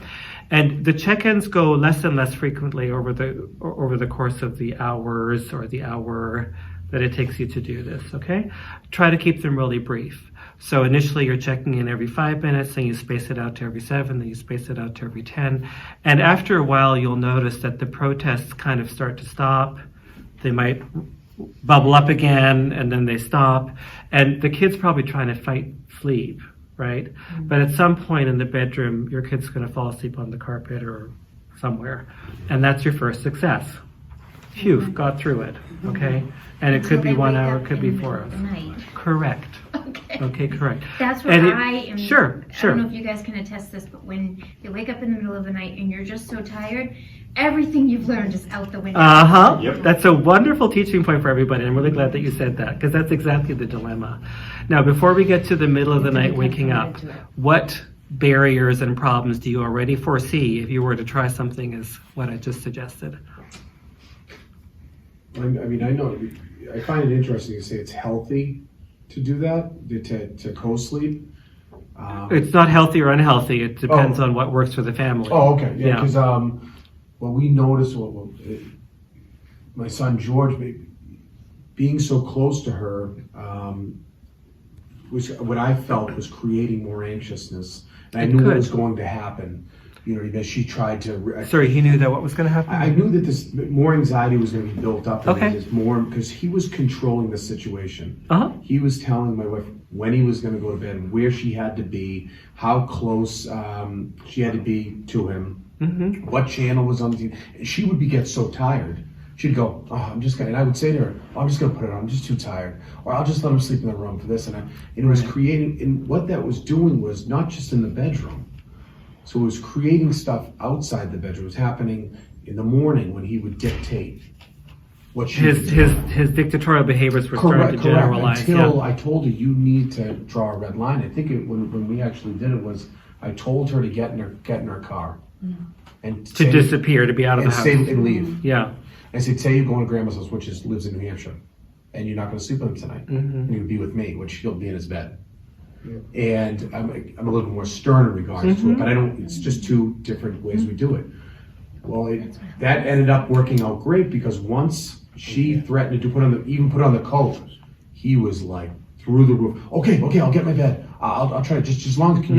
And the check-ins go less and less frequently over the course of the hours or the hour that it takes you to do this, okay? Try to keep them really brief. So initially you're checking in every 5 minutes, then you space it out to every 7, then you space it out to every 10. And after a while, you'll notice that the protests kind of start to stop. They might bubble up again, and then they stop. And the kid's probably trying to fight sleep, right? But at some point in the bedroom, your kid's going to fall asleep on the carpet or somewhere. And that's your first success. Phew, got through it, okay? And it could be 1 hour, it could be 4 hours. Correct. Okay, correct. That's what And I am. Sure. I don't know if you guys can attest this, but when you wake up in the middle of the night and you're just so tired, everything you've learned is out the window. Yep. That's a wonderful teaching point for everybody. I'm really glad that you said that, because that's exactly the dilemma. Now, before we get to the middle of the night waking up, what barriers and problems do you already foresee if you were to try something as what I just suggested? I mean, I find it interesting to say it's healthy to do that, to co-sleep. It's not healthy or unhealthy. It depends on what works for the family. Oh, okay. Yeah, because what we noticed, my son George, being so close to her, was what I felt was creating more anxiousness. And I knew it was going to happen. You know, that she tried to. Sorry, he knew that what was going to happen? I knew that this more anxiety was going to be built up. Okay. This more because he was controlling the situation. He was telling my wife when he was going to go to bed, where she had to be, how close she had to be to him, what channel was on the TV. And she would get so tired. She'd go, I'm just gonna, and I would say to her, I'm just gonna put it on, I'm just too tired. Or I'll just let him sleep in the room for this. And it was creating, and what that was doing was not just in the bedroom. So it was creating stuff outside the bedroom. It was happening in the morning when he would dictate what she his dictatorial behaviors were starting to generalize. Until I told her, you need to draw a red line. I think when we actually did it was, I told her to get in her car. And to disappear, to be out of the house. And leave. Yeah. I said, say you're going to grandma's house, which lives in New Hampshire, and you're not going to sleep with him tonight. And you'll be with me, which he'll be in his bed. And I'm a little bit more stern in regards to it, but it's just two different ways we do it. Well, that ended up working out great because once she threatened to put on the coat, he was like through the roof. Okay, I'll get my bed. I'll try just as long as can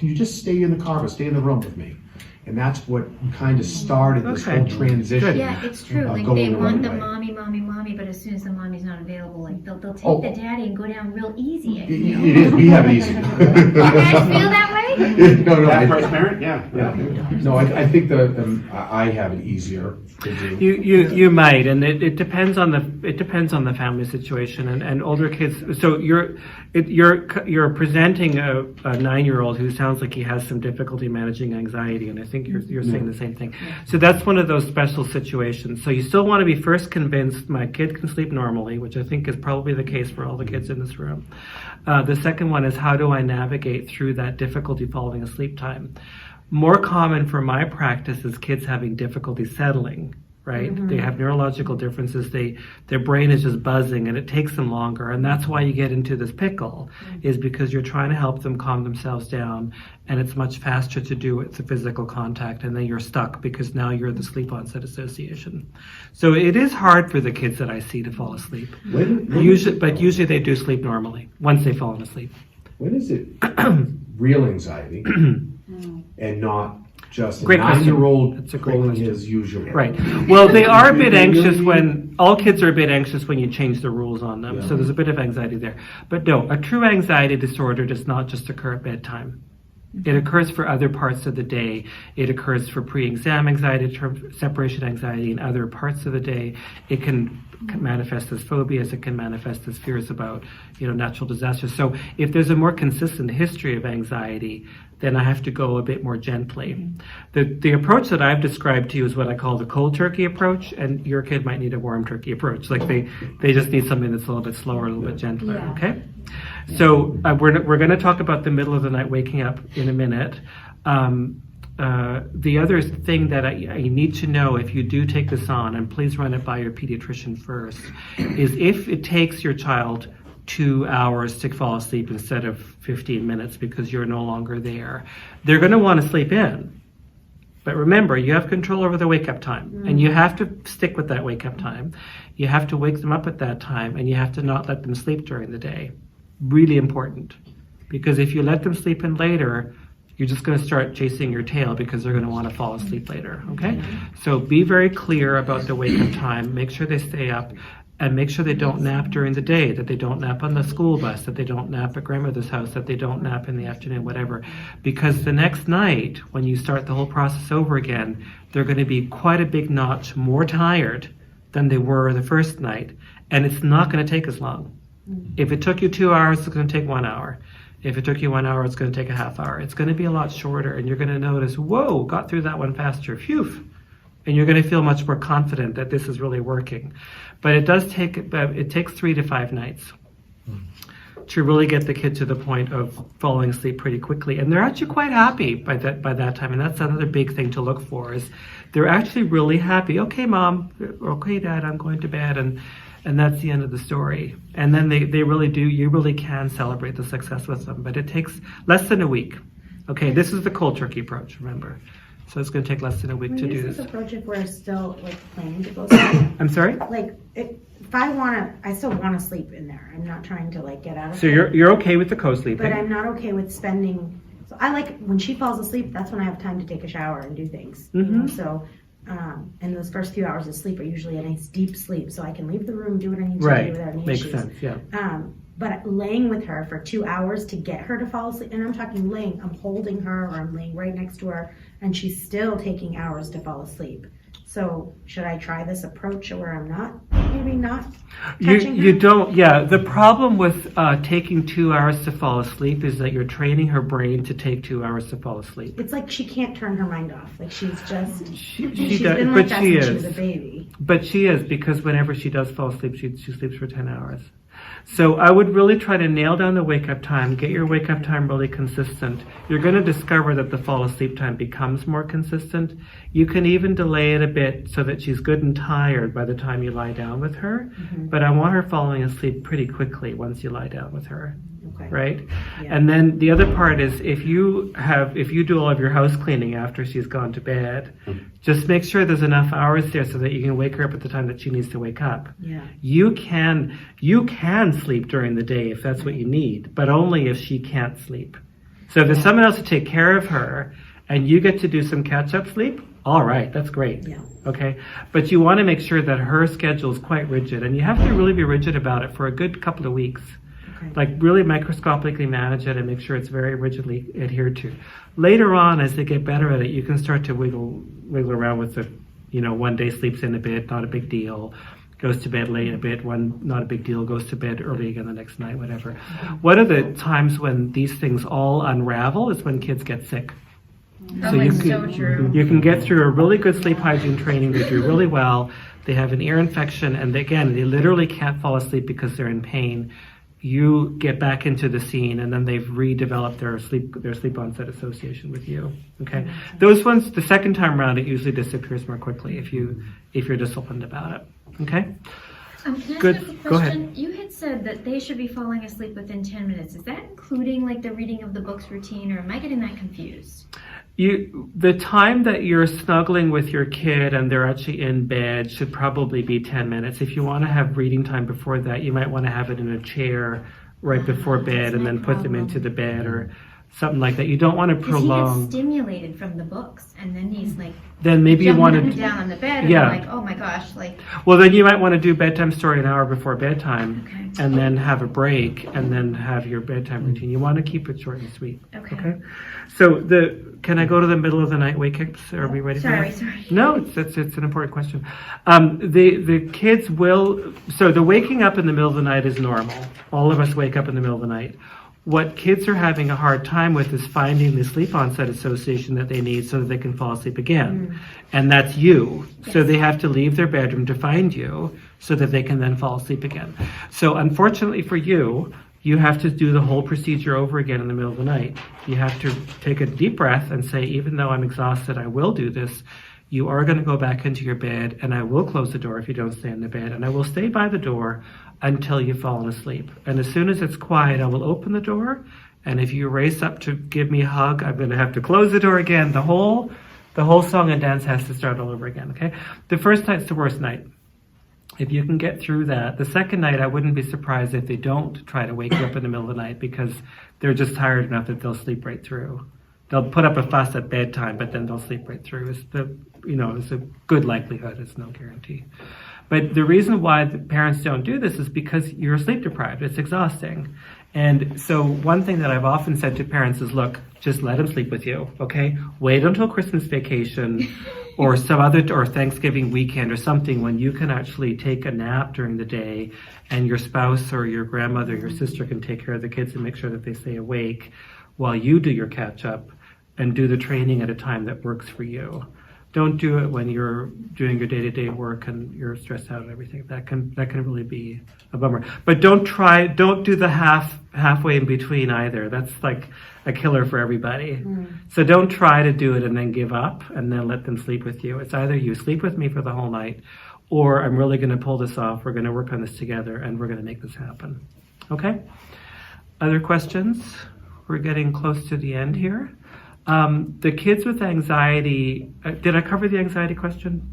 you just stay in the car, but stay in the room with me. And that's what kind of started this whole transition. Yeah, it's true. Like they want the mommy, but as soon as the mommy's not available, like they'll take the daddy and go down real easy. I feel. It is. We have it easy. You guys feel that way? No. That first parent, yeah. No, I think I have it easier to do. You might, and it depends on the family situation and older kids. So you're presenting a 9-year-old who sounds like he has some difficulty managing anxiety, and I think you're saying the same thing. So that's one of those special situations. So you still want to be first convinced my kid can sleep normally, which I think is probably the case for all the kids in this room. The second one is, how do I navigate through that difficulty falling asleep time? More common for my practice is kids having difficulty settling right? They have neurological differences. Their brain is just buzzing and it takes them longer. And that's why you get into this pickle, is because you're trying to help them calm themselves down, and it's much faster to do it through physical contact, and then you're stuck because now you're the sleep onset association. So it is hard for the kids that I see to fall asleep. Usually they do sleep normally once they've fallen asleep. When is it real anxiety and not just a Great question. 9-year-old That's a great pulling question. his usual? Right. Well, they are a bit anxious when, all kids are a bit anxious when you change the rules on them. Yeah. So there's a bit of anxiety there. But no, a true anxiety disorder does not just occur at bedtime. It occurs for other parts of the day. It occurs for pre-exam anxiety, separation anxiety, and other parts of the day. It can manifest as phobias. It can manifest as fears about, natural disasters. So if there's a more consistent history of anxiety, then I have to go a bit more gently. The approach that I've described to you is what I call the cold turkey approach, and your kid might need a warm turkey approach. Like they just need something that's a little bit slower, a little bit gentler. Yeah. Okay. So we're going to talk about the middle of the night waking up in a minute. The other thing that I need to know if you do take this on, and please run it by your pediatrician first, is if it takes your child 2 hours to fall asleep instead of 15 minutes because you're no longer there, they're going to want to sleep in. But remember, you have control over the wake-up time, and you have to stick with that wake-up time. You have to wake them up at that time, and you have to not let them sleep during the day. Really important. Because if you let them sleep in later, you're just going to start chasing your tail because they're going to want to fall asleep later, okay? So be very clear about the wake-up time. Make sure they stay up, and make sure they don't nap during the day, that they don't nap on the school bus, that they don't nap at grandmother's house, that they don't nap in the afternoon, whatever. Because the next night, when you start the whole process over again, they're going to be quite a big notch more tired than they were the first night, and it's not going to take as long. If it took you 2 hours, it's going to take 1 hour. If it took you 1 hour, it's going to take a half hour. It's going to be a lot shorter, and you're going to notice, whoa, got through that one faster, phew. And you're going to feel much more confident that this is really working. But it takes 3 to 5 nights to really get the kid to the point of falling asleep pretty quickly. And they're actually quite happy by that time. And that's another big thing to look for, is they're actually really happy. Okay, Mom, okay, Dad, I'm going to bed. And that's the end of the story. And then they really do, you really can celebrate the success with them. But it takes less than a week. Okay, this is the cold turkey approach, remember. So it's going to take less than a week to do this. This approach if we're still planning to go sleep. I'm sorry? If I still want to sleep in there. I'm not trying to get out of So it. you're okay with the co-sleeping? But I'm not okay with spending. So I when she falls asleep, that's when I have time to take a shower and do things. So, and those first few hours of sleep are usually a nice deep sleep, so I can leave the room, do what I need to do without any Makes issues. sense, yeah. But laying with her for 2 hours to get her to fall asleep, and I'm talking laying, I'm holding her or I'm laying right next to her, and she's still taking hours to fall asleep. So should I try this approach where I'm maybe not touching her? You don't, yeah. The problem with taking 2 hours to fall asleep is that you're training her brain to take 2 hours to fall asleep. It's like she can't turn her mind off. She's just, She's been like that since she was a baby. But she is, because whenever she does fall asleep, she sleeps for 10 hours. So I would really try to nail down the wake-up time, get your wake-up time really consistent. You're going to discover that the fall asleep time becomes more consistent. You can even delay it a bit so that she's good and tired by the time you lie down with her. But I want her falling asleep pretty quickly once you lie down with her. Okay. Right? Yeah. And then the other part is if you do all of your house cleaning after she's gone to bed, just make sure there's enough hours there so that you can wake her up at the time that she needs to wake up. Yeah. You can sleep during the day if that's what you need, but only if she can't sleep. So if there's someone else to take care of her and you get to do some catch-up sleep, all right, that's great. Yeah. Okay? But you want to make sure that her schedule is quite rigid, and you have to really be rigid about it for a good couple of weeks. Okay. Really microscopically manage it and make sure it's very rigidly adhered to. Later on, as they get better at it, you can start to wiggle around with the, one day sleeps in a bit, not a big deal. Goes to bed late a bit, one not a big deal, goes to bed early again the next night, whatever. One of the times when these things all unravel is when kids get sick. So true. You can get through a really good sleep hygiene training, they do really well, they have an ear infection, and again, they literally can't fall asleep because they're in pain. you get back into the scene, and then they've redeveloped their sleep onset association with you. Okay, those ones, the second time around, it usually disappears more quickly if you're disciplined about it. Okay. Can I Good. ask you a Go question? ahead. You had said that they should be falling asleep within 10 minutes. Is that including like the reading of the books routine, or am I getting that confused? The time that you're snuggling with your kid and they're actually in bed should probably be 10 minutes. If you want to have reading time before that, you might want to have it in a chair right before bed and then put them into the bed or something like that. You don't want to Because he prolong. gets stimulated from the books, and then he's like Then maybe you jumping want up and to. down on the bed, and Yeah. I'm like, oh my gosh, like, Well, then you might want to do bedtime story an hour before bedtime, okay. and then have a break, and then have your bedtime routine. You want to keep it short and sweet. Okay. So can I go to the middle of the night wake-ups? Are we ready for that? Sorry. No, it's an important question. The kids will, so the waking up in the middle of the night is normal. All of us wake up in the middle of the night. What kids are having a hard time with is finding the sleep onset association that they need so that they can fall asleep again. And that's you. So they have to leave their bedroom to find you so that they can then fall asleep again. So unfortunately for you, you have to do the whole procedure over again in the middle of the night. You have to take a deep breath and say, even though I'm exhausted, I will do this. You are going to go back into your bed, and I will close the door if you don't stay in the bed, and I will stay by the door until you've fallen asleep. And as soon as it's quiet, I will open the door, and if you race up to give me a hug, I'm going to have to close the door again. The whole song and dance has to start all over again, okay? The first night's the worst night. If you can get through that, the second night, I wouldn't be surprised if they don't try to wake you up in the middle of the night because they're just tired enough that they'll sleep right through. They'll put up a fuss at bedtime, but then they'll sleep right through. It's a good likelihood. It's no guarantee. But the reason why the parents don't do this is because you're sleep deprived. It's exhausting. And so one thing that I've often said to parents is, look, just let them sleep with you, okay? Wait until Christmas vacation or or Thanksgiving weekend or something when you can actually take a nap during the day and your spouse or your grandmother or your sister can take care of the kids and make sure that they stay awake while you do your catch up and do the training at a time that works for you. Don't do it when you're doing your day-to-day work and you're stressed out and everything. That can really be a bummer. But don't do the halfway in between either. That's like a killer for everybody. So don't try to do it and then give up and then let them sleep with you. It's either you sleep with me for the whole night or I'm really going to pull this off. We're going to work on this together and we're going to make this happen. Okay? Other questions? We're getting close to the end here. The kids with anxiety, did I cover the anxiety question?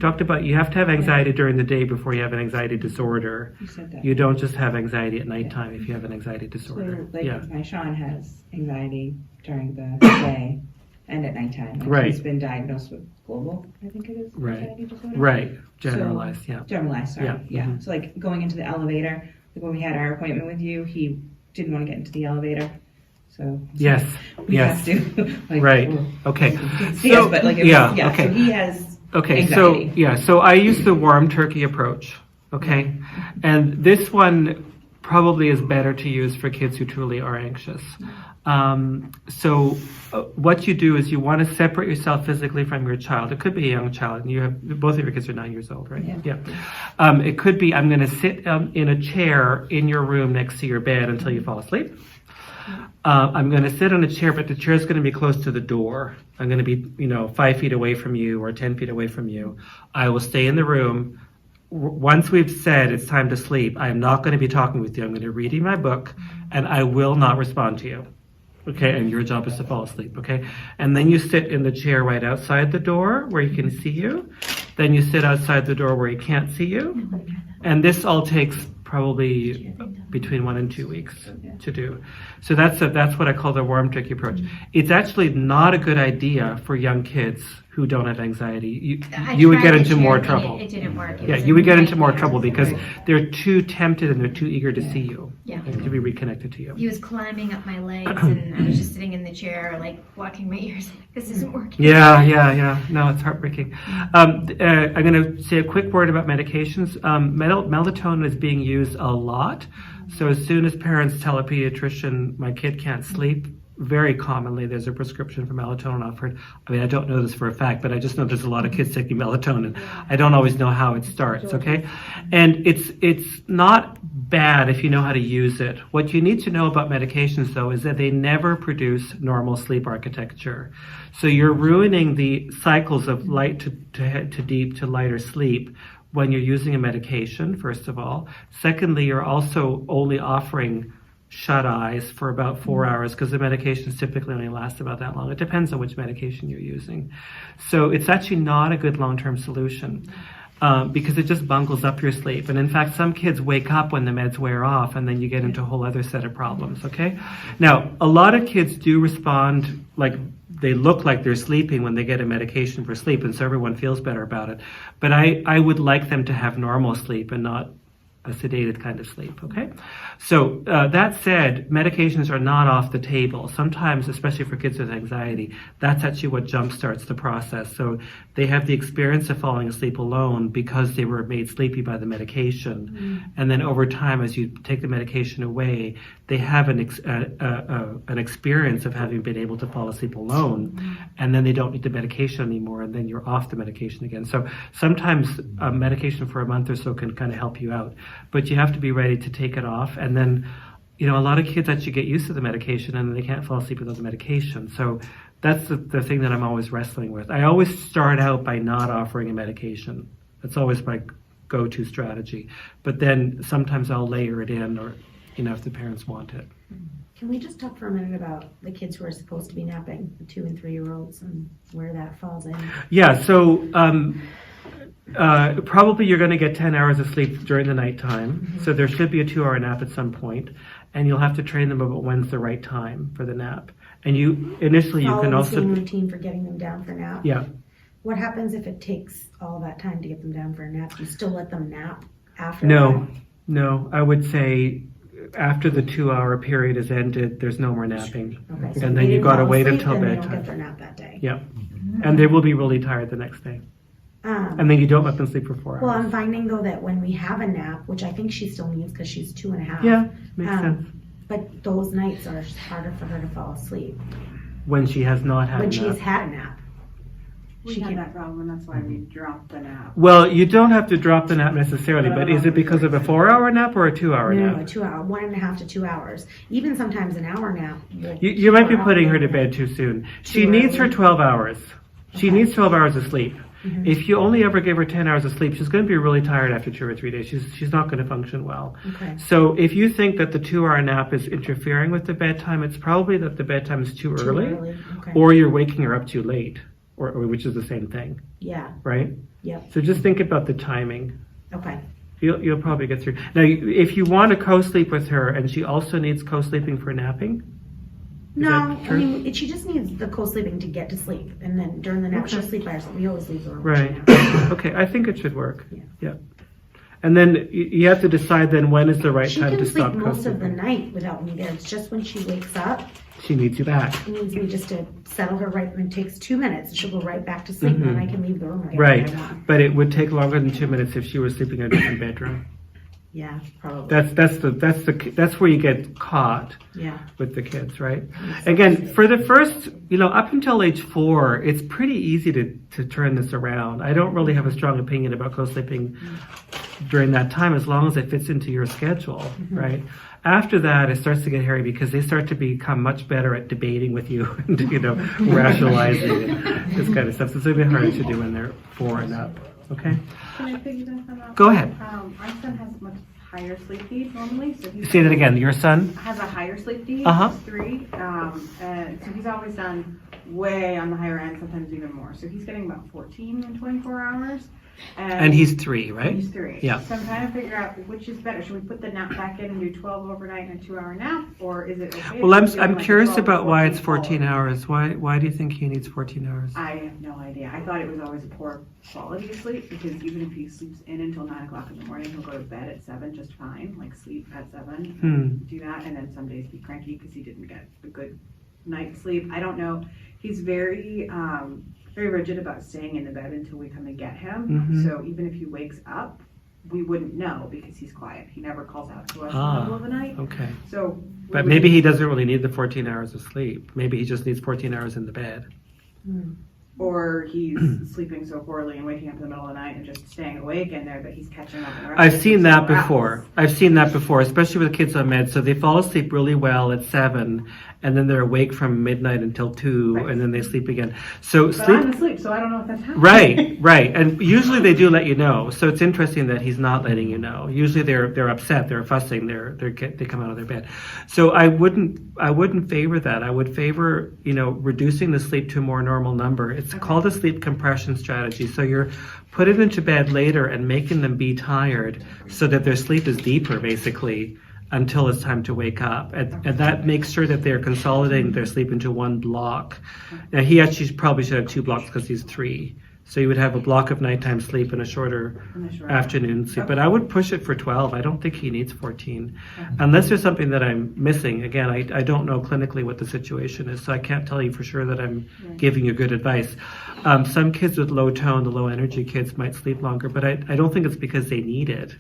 Talked about you have to have anxiety during the day before you have an anxiety disorder. You said that. You don't just have anxiety at nighttime if you have an anxiety disorder. So, like, my Sean has anxiety during the day and at nighttime. Like, Right. He's been diagnosed with global, I think it is, anxiety disorder. Right. Generalized, yeah. Generalized, sorry. Yeah. Yeah. So, like, going into the elevator, like when we had our appointment with you, he didn't want to get into the elevator. So Yes. we Yes. have to. Like, Right. well, Okay. see us, but like, it yeah. was, yeah. Okay. So he has Okay, anxiety. so I use the warm turkey approach, okay? And this one probably is better to use for kids who truly are anxious. What you do is you want to separate yourself physically from your child. It could be a young child, and both of your kids are 9 years old, right? Yeah. It could be, I'm going to sit in a chair in your room next to your bed until you fall asleep. I'm going to sit on a chair, but the chair is going to be close to the door. I'm going to be, 5 feet away from you or 10 feet away from you. I will stay in the room. Once we've said it's time to sleep, I am not going to be talking with you. I'm going to read you my book, and I will not respond to you. Okay, and your job is to fall asleep, okay? And then you sit in the chair right outside the door where you can see you. Then you sit outside the door where he can't see you. And this all takes probably between 1 and 2 weeks to do. So that's what I call the warm turkey approach. It's actually not a good idea for young kids who don't have anxiety. You would get into more trouble. It didn't work. Yeah, you would get into more trouble because they're too tempted and they're too eager to see you Yeah. and to be reconnected to you. He was climbing up my legs, and I was just sitting in the chair, like watching my ears. This isn't working. Yeah. No, it's heartbreaking. I'm going to say a quick word about medications. Melatonin is being used a lot. So as soon as parents tell a pediatrician, my kid can't sleep, very commonly there's a prescription for melatonin offered. I mean, I don't know this for a fact, but I just know there's a lot of kids taking melatonin. I don't always know how it starts, okay? And it's not bad if you know how to use it. What you need to know about medications, though, is that they never produce normal sleep architecture. So you're ruining the cycles of light to deep to lighter sleep when you're using a medication, first of all. Secondly, you're also only offering shut eyes for about 4 hours because the medications typically only last about that long. It depends on which medication you're using. So it's actually not a good long-term solution because it just bungles up your sleep. And in fact, some kids wake up when the meds wear off and then you get into a whole other set of problems, okay? Now, a lot of kids do respond like they look like they're sleeping when they get a medication for sleep, and so everyone feels better about it. But I would like them to have normal sleep and not a sedated kind of sleep, okay? So that said, medications are not off the table. Sometimes, especially for kids with anxiety, that's actually what jumpstarts the process. So they have the experience of falling asleep alone because they were made sleepy by the medication. And then over time, as you take the medication away, they have an experience of having been able to fall asleep alone, and then they don't need the medication anymore, and then you're off the medication again. So sometimes medication for a month or so can kind of help you out, but you have to be ready to take it off. And then, a lot of kids actually get used to the medication and they can't fall asleep without the medication. So that's the thing that I'm always wrestling with. I always start out by not offering a medication. That's always my go-to strategy. But then sometimes I'll layer it in, or if the parents want it. Can we just talk for a minute about the kids who are supposed to be napping, the 2 and 3 year olds, and where that falls in? Yeah, so probably you're going to get 10 hours of sleep during the nighttime. So there should be a 2-hour nap at some point, and you'll have to train them about when's the right time for the nap. And you can Follow also the same routine for getting them down for nap. Yeah. What happens if it takes all that time to get them down for a nap? Do you still let them nap after? No. I would say after the 2-hour period is ended, there's no more napping. Okay, so And then you got to wait until then they bedtime. don't get their nap that day. Yeah. And they will be really tired the next day. And then you don't let them sleep for 4 hours. Well, I'm finding though that when we have a nap, which I think she still needs because she's 2.5. Yeah, makes sense. But those nights are harder for her to fall asleep. When she has not had When a she nap. has had a nap. We had that problem, and that's why we dropped the nap. Well, you don't have to drop the nap necessarily, but is it because of a 4-hour nap or a 2-hour No, nap? a 2 hour, 1.5 to 2 hours. Even sometimes an hour nap. You might be putting her to bed too soon. She needs her 12 hours. She needs 12 hours of sleep. If you only ever give her 10 hours of sleep, she's going to be really tired after 2 or 3 days. She's not going to function well. Okay. So if you think that the 2-hour nap is interfering with the bedtime, it's probably that the bedtime is too early. Okay. Or you're waking her up too late, or which is the same thing, Yeah. right? Yep. So just think about the timing. Okay. You'll probably get through. Now, if you want to co-sleep with her and she also needs co-sleeping for napping, No, that I true? mean, she just needs the co-sleeping to get to sleep. And then during the nap, she'll sleep by herself. We always leave the room. when she right? naps. Okay, I think it should work. Yeah. And then you have to decide then when is the right She time can to sleep stop most of the co-sleeping. night without me there. It's just when she wakes up, She needs you back. she needs me just to settle her right. It takes 2 minutes. She'll go right back to sleep, and then I can leave the room again. Right, when I want. but it would take longer than 2 minutes if she was sleeping in a different bedroom. Yeah, probably. That's where you get caught Yeah. with the kids, right? Again, for the first, up until age 4, it's pretty easy to turn this around. I don't really have a strong opinion about co-sleeping during that time as long as it fits into your schedule, right? After that, it starts to get hairy because they start to become much better at debating with you and, rationalizing and this kind of stuff. So it's a bit harder to do when they're 4 and up, okay? Can I piggyback on that? Go ahead. Our son has much higher sleep needs normally, so he's Say that again. Your son? has a higher sleep need. Uh-huh. He's 3, and so he's always done way on the higher end, sometimes even more. So he's getting about 14 in 24 hours. And he's 3, right? He's 3. Yeah. So I'm trying to figure out which is better. Should we put the nap back in and do 12 overnight and a 2-hour nap, or is it okay? Well, if we do I'm like a curious 12 about why it's 14 14 hours. Why do you think he needs 14 hours? I have no idea. I thought it was always a poor quality of sleep because even if he sleeps in until 9 o'clock in the morning, he'll go to bed at 7 just fine, like sleep at 7, do that, and then some days be cranky because he didn't get a good night's sleep. I don't know. He's very rigid about staying in the bed until we come and get him. So even if he wakes up, we wouldn't know because he's quiet. He never calls out to us in Ah, the middle of the night. Okay. So, But maybe he doesn't really need the 14 hours of sleep. Maybe he just needs 14 hours in the bed. or he's sleeping so poorly and waking up in the middle of the night and just staying awake in there that he's catching up. And I've seen that before. I've seen that before, especially with kids on meds. So they fall asleep really well at 7, and then they're awake from midnight until 2, Right. and then they sleep again. So But sleep. I'm asleep, so I don't know if that's happening. Right. And usually they do let you know. So it's interesting that he's not letting you know. Usually they're upset, they're fussing, they come out of their bed. So I wouldn't favor that. I would favor, reducing the sleep to a more normal number. It's called a sleep compression strategy. So you're putting them to bed later and making them be tired so that their sleep is deeper, basically, until it's time to wake up. And that makes sure that they're consolidating their sleep into one block. Now, he actually probably should have 2 blocks because he's 3. So you would have a block of nighttime sleep and a shorter afternoon sleep. But I would push it for 12. I don't think he needs 14. Unless there's something that I'm missing. Again, I don't know clinically what the situation is, so I can't tell you for sure that I'm giving you good advice. Some kids with low tone, the low energy kids might sleep longer, but I don't think it's because they need it.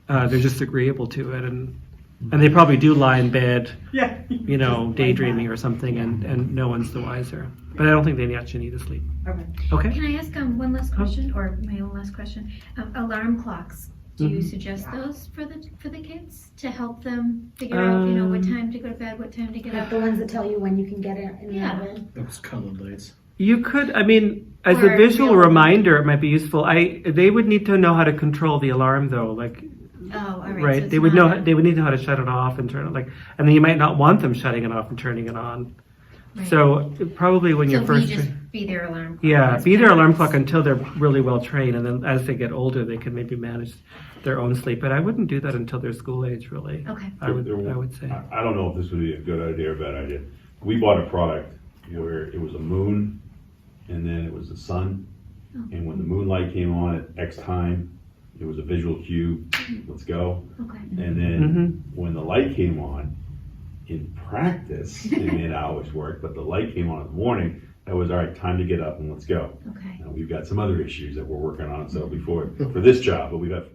They're just agreeable to it. And they probably do lie in bed, daydreaming or something, and no one's the wiser. But I don't think they actually need to sleep. Okay. Can I ask one last question, or my own last question? Alarm clocks. Do you suggest those for the kids to help them figure out, what time to go to bed, what time to get Like up? the ones that tell you when you can get in the Yeah. bed. Those colored lights. You could, as Or a visual real- reminder, it might be useful. They would need to know how to control the alarm, though. Like, Oh, all right. right? So it's They would not- they would need to know how to shut it off and turn it and then you might not want them shutting it off and turning it on. Right. So probably when you're So first. we just be their alarm clock. Yeah, as be their alarm parents. clock until they're really well trained, and then as they get older, they can maybe manage their own sleep. But I wouldn't do that until they're school age, really. Okay. I would say. I don't know if this would be a good idea or a bad idea. We bought a product where it was a moon, and then it was the sun, and when the moonlight came on at X time, it was a visual cue, let's go. Okay. And then when the light came on, in practice, it made hours work, but the light came on in the morning, that was all right, time to get up and let's go. Okay. Now, we've got some other issues that we're working on, so for this job, but we have